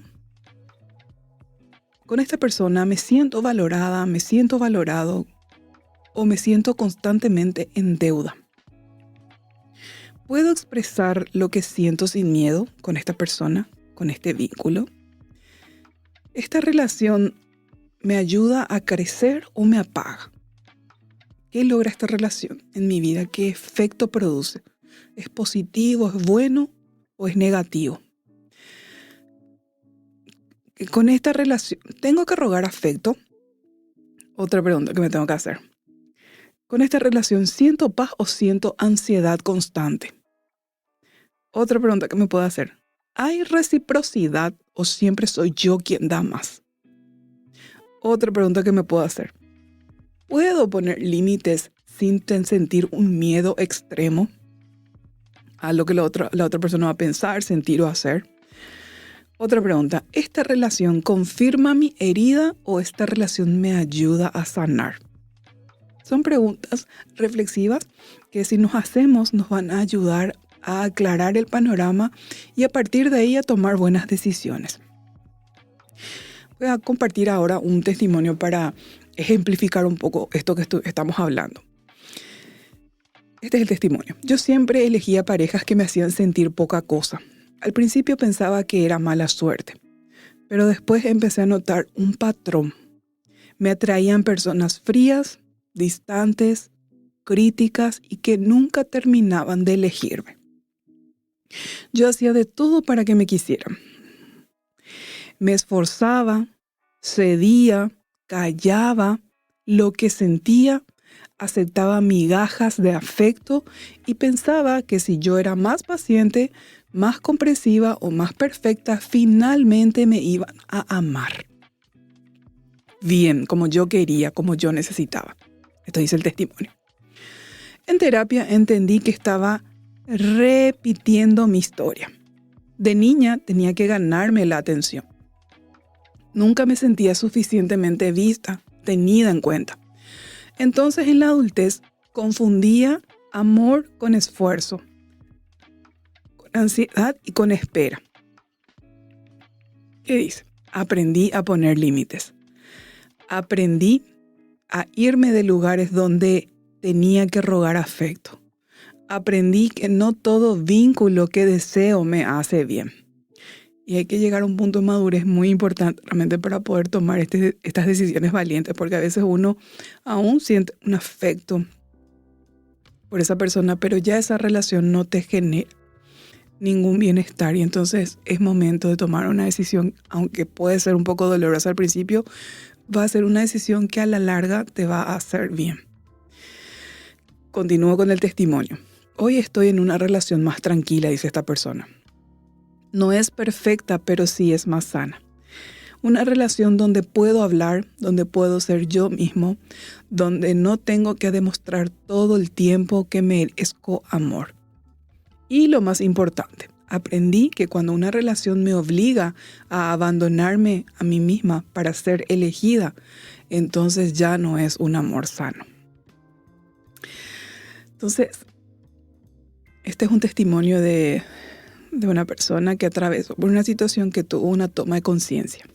¿Con esta persona me siento valorada, me siento valorado o me siento constantemente en deuda? ¿Puedo expresar lo que siento sin miedo con esta persona, con este vínculo? ¿Esta relación me ayuda a crecer o me apaga? ¿Qué logra esta relación en mi vida? ¿Qué efecto produce? ¿Es positivo, es bueno o es negativo? Con esta relación, ¿tengo que rogar afecto? Otra pregunta que me tengo que hacer. Con esta relación, ¿siento paz o siento ansiedad constante? Otra pregunta que me puedo hacer. ¿Hay reciprocidad o siempre soy yo quien da más? Otra pregunta que me puedo hacer. ¿Puedo poner límites sin sentir un miedo extremo a lo que la otra persona va a pensar, sentir o hacer? Otra pregunta. ¿Esta relación confirma mi herida o esta relación me ayuda a sanar? Son preguntas reflexivas que si nos hacemos nos van a ayudar a aclarar el panorama y a partir de ahí a tomar buenas decisiones. Voy a compartir ahora un testimonio para ejemplificar un poco esto que estamos hablando. Este es el testimonio. Yo siempre elegía parejas que me hacían sentir poca cosa. Al principio pensaba que era mala suerte, pero después empecé a notar un patrón. Me atraían personas frías, distantes, críticas y que nunca terminaban de elegirme. Yo hacía de todo para que me quisieran. Me esforzaba, cedía, callaba lo que sentía, aceptaba migajas de afecto y pensaba que si yo era más paciente, más comprensiva o más perfecta, finalmente me iban a amar. Bien, como yo quería, como yo necesitaba. Esto dice el testimonio. En terapia entendí que estaba repitiendo mi historia. De niña tenía que ganarme la atención. Nunca me sentía suficientemente vista, tenida en cuenta. Entonces en la adultez confundía amor con esfuerzo, con ansiedad y con espera. ¿Qué dice? Aprendí a poner límites. Aprendí a irme de lugares donde tenía que rogar afecto. Aprendí que no todo vínculo que deseo me hace bien. Y hay que llegar a un punto de madurez muy importante realmente para poder tomar estas decisiones valientes, porque a veces uno aún siente un afecto por esa persona, pero ya esa relación no te genera ningún bienestar y entonces es momento de tomar una decisión, aunque puede ser un poco dolorosa al principio, va a ser una decisión que a la larga te va a hacer bien. Continúo con el testimonio. Hoy estoy en una relación más tranquila, dice esta persona. No es perfecta, pero sí es más sana. Una relación donde puedo hablar, donde puedo ser yo mismo, donde no tengo que demostrar todo el tiempo que merezco amor. Y lo más importante, aprendí que cuando una relación me obliga a abandonarme a mí misma para ser elegida, entonces ya no es un amor sano. Entonces, este es un testimonio de una persona que atravesó por una situación que tuvo una toma de conciencia.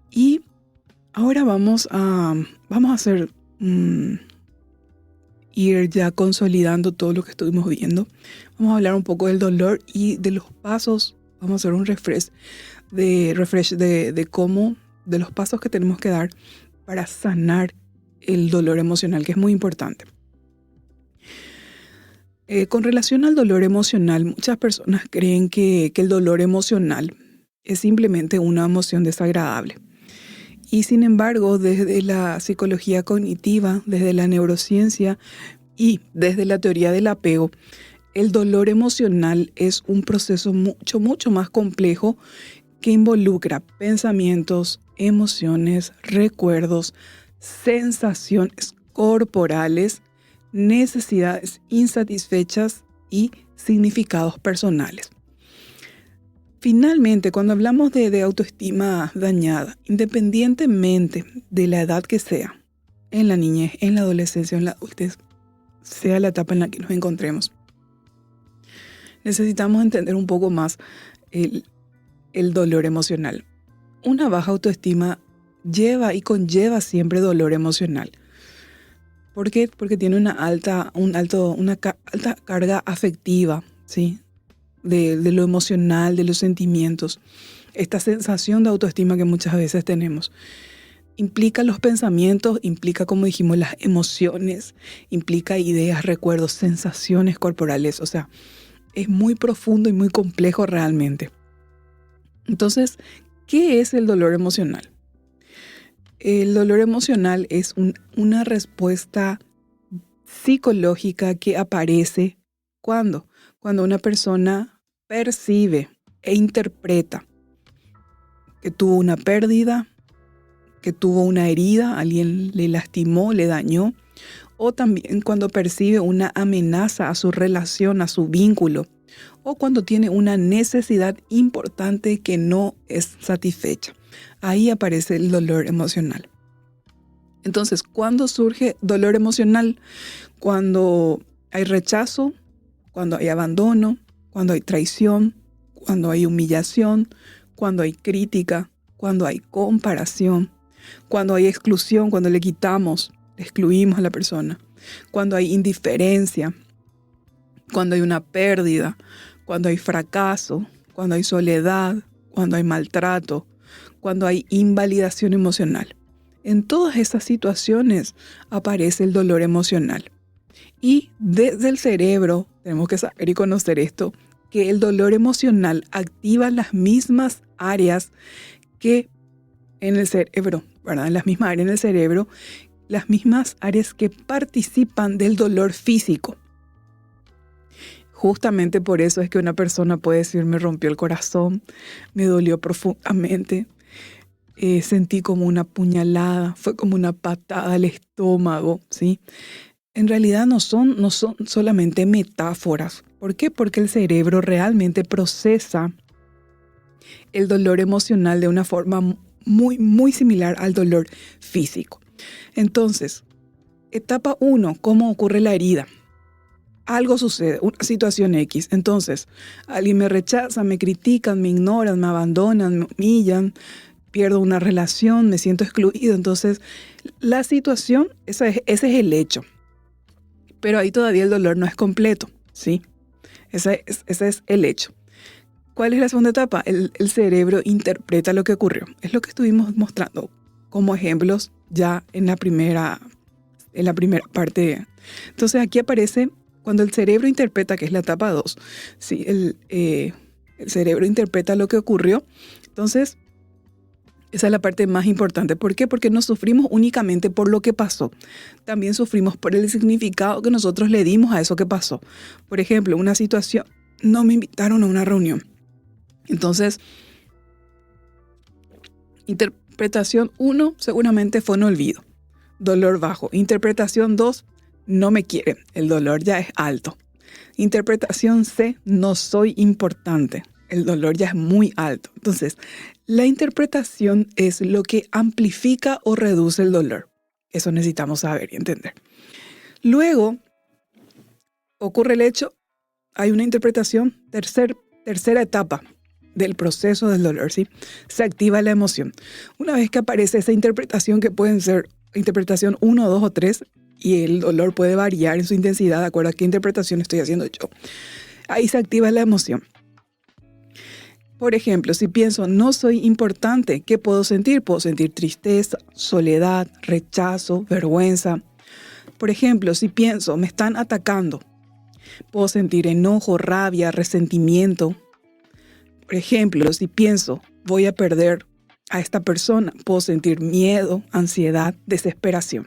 Y ahora vamos a hacer ir ya consolidando todo lo que estuvimos viendo. Vamos a hablar un poco del dolor y de los pasos. Vamos a hacer un refresh de cómo, de los pasos que tenemos que dar para sanar el dolor emocional, que es muy importante. Con relación al dolor emocional, muchas personas creen que el dolor emocional es simplemente una emoción desagradable. Y sin embargo, desde la psicología cognitiva, desde la neurociencia y desde la teoría del apego, el dolor emocional es un proceso mucho más complejo que involucra pensamientos, emociones, recuerdos, sensaciones corporales, necesidades insatisfechas y significados personales. Finalmente, cuando hablamos de autoestima dañada, independientemente de la edad que sea, en la niñez, en la adolescencia, en la adultez, sea la etapa en la que nos encontremos, necesitamos entender un poco más el dolor emocional. Una baja autoestima lleva y conlleva siempre dolor emocional. ¿Por qué? Porque tiene una alta carga afectiva, ¿sí? De lo emocional, de los sentimientos. Esta sensación de autoestima que muchas veces tenemos. Implica los pensamientos, implica, como dijimos, las emociones, implica ideas, recuerdos, sensaciones corporales. O sea, es muy profundo y muy complejo realmente. Entonces, ¿qué es el dolor emocional? El dolor emocional es una respuesta psicológica que aparece cuando una persona percibe e interpreta que tuvo una pérdida, que tuvo una herida, alguien le lastimó, le dañó, o también cuando percibe una amenaza a su relación, a su vínculo, o cuando tiene una necesidad importante que no es satisfecha. Ahí aparece el dolor emocional. Entonces, ¿cuándo surge dolor emocional? Cuando hay rechazo, cuando hay abandono, cuando hay traición, cuando hay humillación, cuando hay crítica, cuando hay comparación, cuando hay exclusión, cuando le excluimos a la persona, cuando hay indiferencia, cuando hay una pérdida, cuando hay fracaso, cuando hay soledad, cuando hay maltrato, cuando hay invalidación emocional. En todas esas situaciones aparece el dolor emocional. Y desde el cerebro, tenemos que saber y conocer esto, que el dolor emocional activa las mismas áreas que en el cerebro, ¿verdad? En las mismas áreas en el cerebro, las mismas áreas que participan del dolor físico. Justamente por eso es que una persona puede decir, me rompió el corazón, me dolió profundamente, sentí como una puñalada, fue como una patada al estómago, ¿sí? En realidad no son solamente metáforas ¿Por qué? Porque el cerebro realmente procesa el dolor emocional de una forma muy, muy similar al dolor físico. Entonces, etapa 1, ¿cómo ocurre la herida? Algo sucede, una situación X. Entonces, alguien me rechaza, me critican, me ignoran, me abandonan, me humillan, pierdo una relación, me siento excluido. Entonces, la situación, ese es el hecho. Pero ahí todavía el dolor no es completo, ¿sí? Ese es el hecho. ¿Cuál es la segunda etapa? El cerebro interpreta lo que ocurrió. Es lo que estuvimos mostrando como ejemplos ya en la primera parte. Entonces aquí aparece cuando el cerebro interpreta, que es la etapa 2. ¿Sí? El cerebro interpreta lo que ocurrió. Entonces, esa es la parte más importante. ¿Por qué? Porque no sufrimos únicamente por lo que pasó. También sufrimos por el significado que nosotros le dimos a eso que pasó. Por ejemplo, una situación, no me invitaron a una reunión. Entonces, interpretación 1 seguramente fue un olvido, dolor bajo. Interpretación 2, no me quieren, el dolor ya es alto. Interpretación C, no soy importante, el dolor ya es muy alto. Entonces, la interpretación es lo que amplifica o reduce el dolor. Eso necesitamos saber y entender. Luego, ocurre el hecho, hay una interpretación, tercera etapa del proceso del dolor, ¿sí? Se activa la emoción. Una vez que aparece esa interpretación, que pueden ser interpretación 1, 2 o 3, y el dolor puede variar en su intensidad de acuerdo a qué interpretación estoy haciendo yo. Ahí se activa la emoción. Por ejemplo, si pienso no soy importante, ¿qué puedo sentir? Puedo sentir tristeza, soledad, rechazo, vergüenza. Por ejemplo, si pienso me están atacando, puedo sentir enojo, rabia, resentimiento. Por ejemplo, si pienso voy a perder a esta persona, puedo sentir miedo, ansiedad, desesperación.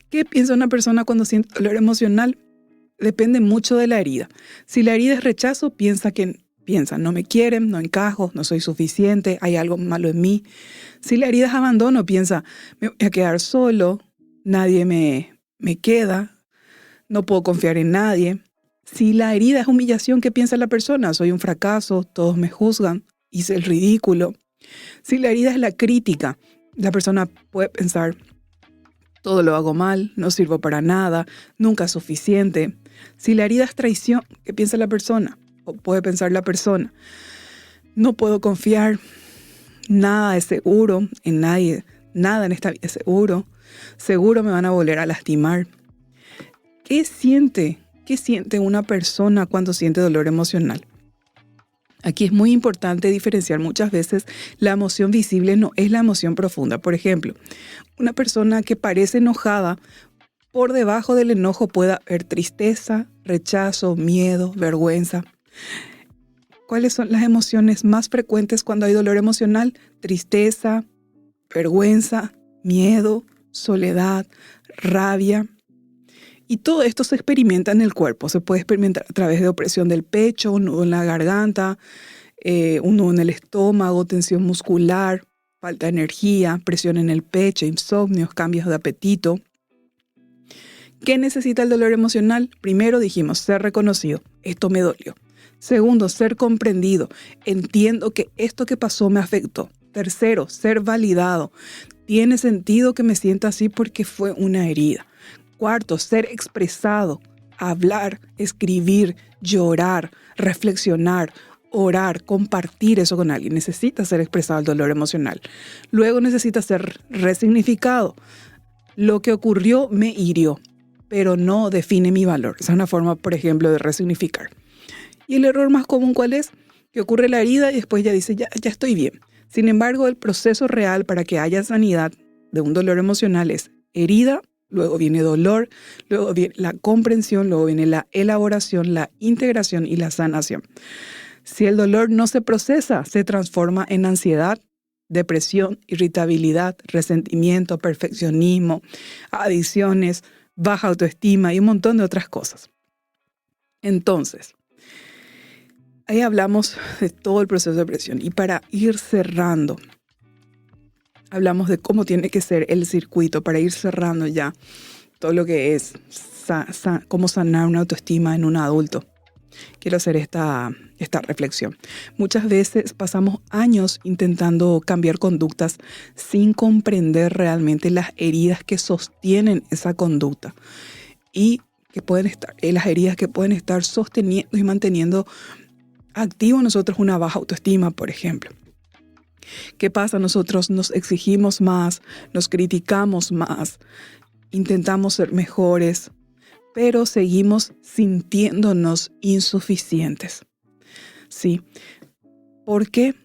¿Qué piensa una persona cuando siente dolor emocional? Depende mucho de la herida. Si la herida es rechazo, piensa no me quieren, no encajo, no soy suficiente, hay algo malo en mí. Si la herida es abandono, piensa me voy a quedar solo, nadie me queda, no puedo confiar en nadie. Si la herida es humillación, ¿qué piensa la persona? Soy un fracaso, todos me juzgan, hice el ridículo. Si la herida es la crítica, la persona puede pensar, todo lo hago mal, no sirvo para nada, nunca es suficiente. Si la herida es traición, ¿qué piensa la persona? O puede pensar la persona, no puedo confiar, nada es seguro en nadie, nada en esta vida es seguro, seguro me van a volver a lastimar. ¿Qué siente una persona cuando siente dolor emocional? Aquí es muy importante diferenciar muchas veces la emoción visible no es la emoción profunda. Por ejemplo, una persona que parece enojada, por debajo del enojo puede haber tristeza, rechazo, miedo, vergüenza. ¿Cuáles son las emociones más frecuentes cuando hay dolor emocional? Tristeza, vergüenza, miedo, soledad, rabia. Y todo esto se experimenta en el cuerpo. Se puede experimentar a través de opresión del pecho, un nudo en la garganta, un nudo en el estómago, tensión muscular, falta de energía, presión en el pecho, insomnios, cambios de apetito. ¿Qué necesita el dolor emocional? Primero dijimos, ser reconocido. Esto me dolió. Segundo, ser comprendido. Entiendo que esto que pasó me afectó. Tercero, ser validado. Tiene sentido que me sienta así porque fue una herida. Cuarto, ser expresado, hablar, escribir, llorar, reflexionar, orar, compartir eso con alguien. Necesita ser expresado el dolor emocional. Luego necesita ser resignificado. Lo que ocurrió me hirió, pero no define mi valor. Esa es una forma, por ejemplo, de resignificar. Y el error más común, ¿cuál es? Que ocurre la herida y después ya dice, ya estoy bien. Sin embargo, el proceso real para que haya sanidad de un dolor emocional es herida, luego viene dolor, luego viene la comprensión, luego viene la elaboración, la integración y la sanación. Si el dolor no se procesa, se transforma en ansiedad, depresión, irritabilidad, resentimiento, perfeccionismo, adicciones, baja autoestima y un montón de otras cosas. Entonces, ahí hablamos de todo el proceso de depresión. Y para ir cerrando, hablamos de cómo tiene que ser el circuito para ir cerrando ya todo lo que es cómo sanar una autoestima en un adulto. quiero hacer esta reflexión. Muchas veces pasamos años intentando cambiar conductas sin comprender realmente las heridas que sostienen esa conducta y que pueden estar, las heridas que pueden estar sosteniendo y manteniendo activo en nosotros una baja autoestima, por ejemplo. ¿Qué pasa? Nosotros nos exigimos más, nos criticamos más, intentamos ser mejores, pero seguimos sintiéndonos insuficientes. ¿Sí? ¿Por qué?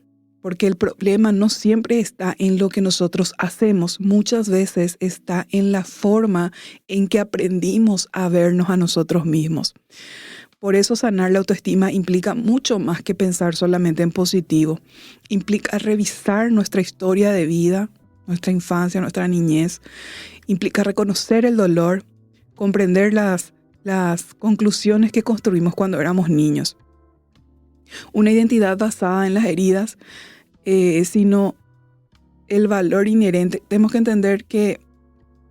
Porque el problema no siempre está en lo que nosotros hacemos, muchas veces está en la forma en que aprendimos a vernos a nosotros mismos. Por eso sanar la autoestima implica mucho más que pensar solamente en positivo. Implica revisar nuestra historia de vida, nuestra infancia, nuestra niñez. Implica reconocer el dolor, comprender las conclusiones que construimos cuando éramos niños. Una identidad basada en las heridas, sino el valor inherente. Tenemos que entender que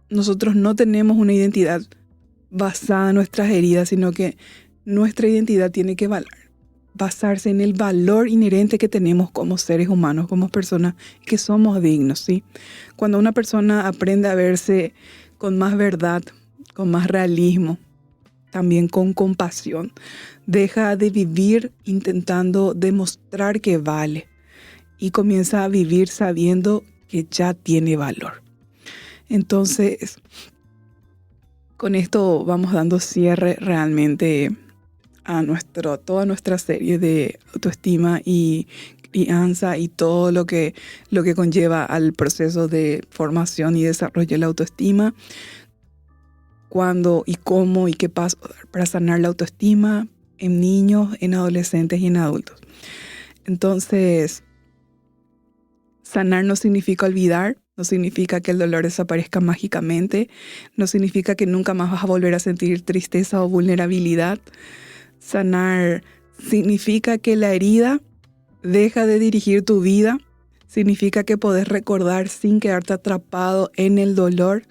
nosotros no tenemos una identidad basada en nuestras heridas, sino que nuestra identidad tiene que basarse en el valor inherente que tenemos como seres humanos, como personas que somos dignos, ¿sí? Cuando una persona aprende a verse con más verdad, con más realismo, también con compasión, deja de vivir intentando demostrar que vale y comienza a vivir sabiendo que ya tiene valor. Entonces, con esto vamos dando cierre realmente a toda nuestra serie de autoestima y crianza y todo lo que conlleva al proceso de formación y desarrollo de la autoestima. Cuándo y cómo y qué paso para sanar la autoestima en niños, en adolescentes y en adultos. Entonces, sanar no significa olvidar, no significa que el dolor desaparezca mágicamente, no significa que nunca más vas a volver a sentir tristeza o vulnerabilidad. Sanar significa que la herida deja de dirigir tu vida, significa que podés recordar sin quedarte atrapado en el dolor,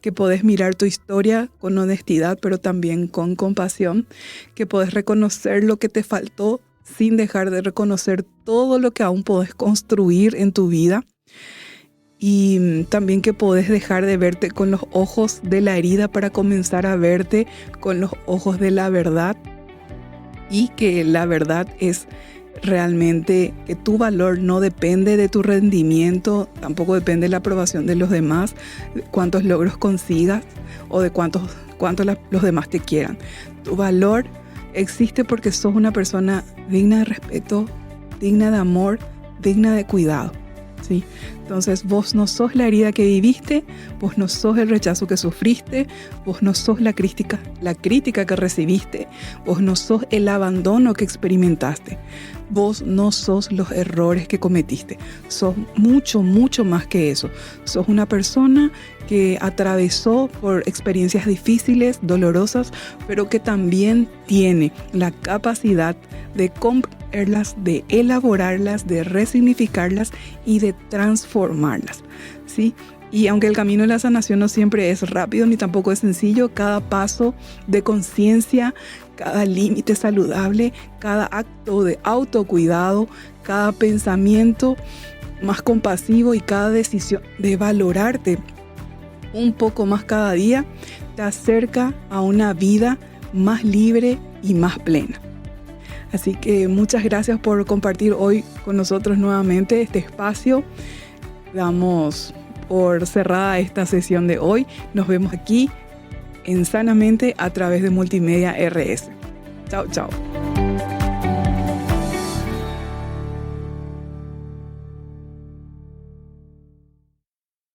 que podés mirar tu historia con honestidad, pero también con compasión, que podés reconocer lo que te faltó sin dejar de reconocer todo lo que aún podés construir en tu vida. Y también que podés dejar de verte con los ojos de la herida para comenzar a verte con los ojos de la verdad. Y que la verdad es realmente que tu valor no depende de tu rendimiento, tampoco depende de la aprobación de los demás, de cuántos logros consigas o de cuánto los demás te quieran. Tu valor existe porque sos una persona digna de respeto, digna de amor, digna de cuidado, ¿sí? Entonces vos no sos la herida que viviste, vos no sos el rechazo que sufriste, vos no sos la crítica que recibiste, vos no sos el abandono que experimentaste, vos no sos los errores que cometiste, sos mucho, mucho más que eso. Sos una persona que atravesó por experiencias difíciles, dolorosas, pero que también tiene la capacidad de comprenderlas, de elaborarlas, de resignificarlas y de transformarlas, ¿sí? Y aunque el camino de la sanación no siempre es rápido ni tampoco es sencillo, cada paso de conciencia, cada límite saludable, cada acto de autocuidado, cada pensamiento más compasivo y cada decisión de valorarte un poco más cada día, te acerca a una vida más libre y más plena. Así que muchas gracias por compartir hoy con nosotros nuevamente este espacio. Damos por cerrada esta sesión de hoy. Nos vemos aquí en Sanamente a través de Multimedia RS. Chao, chao.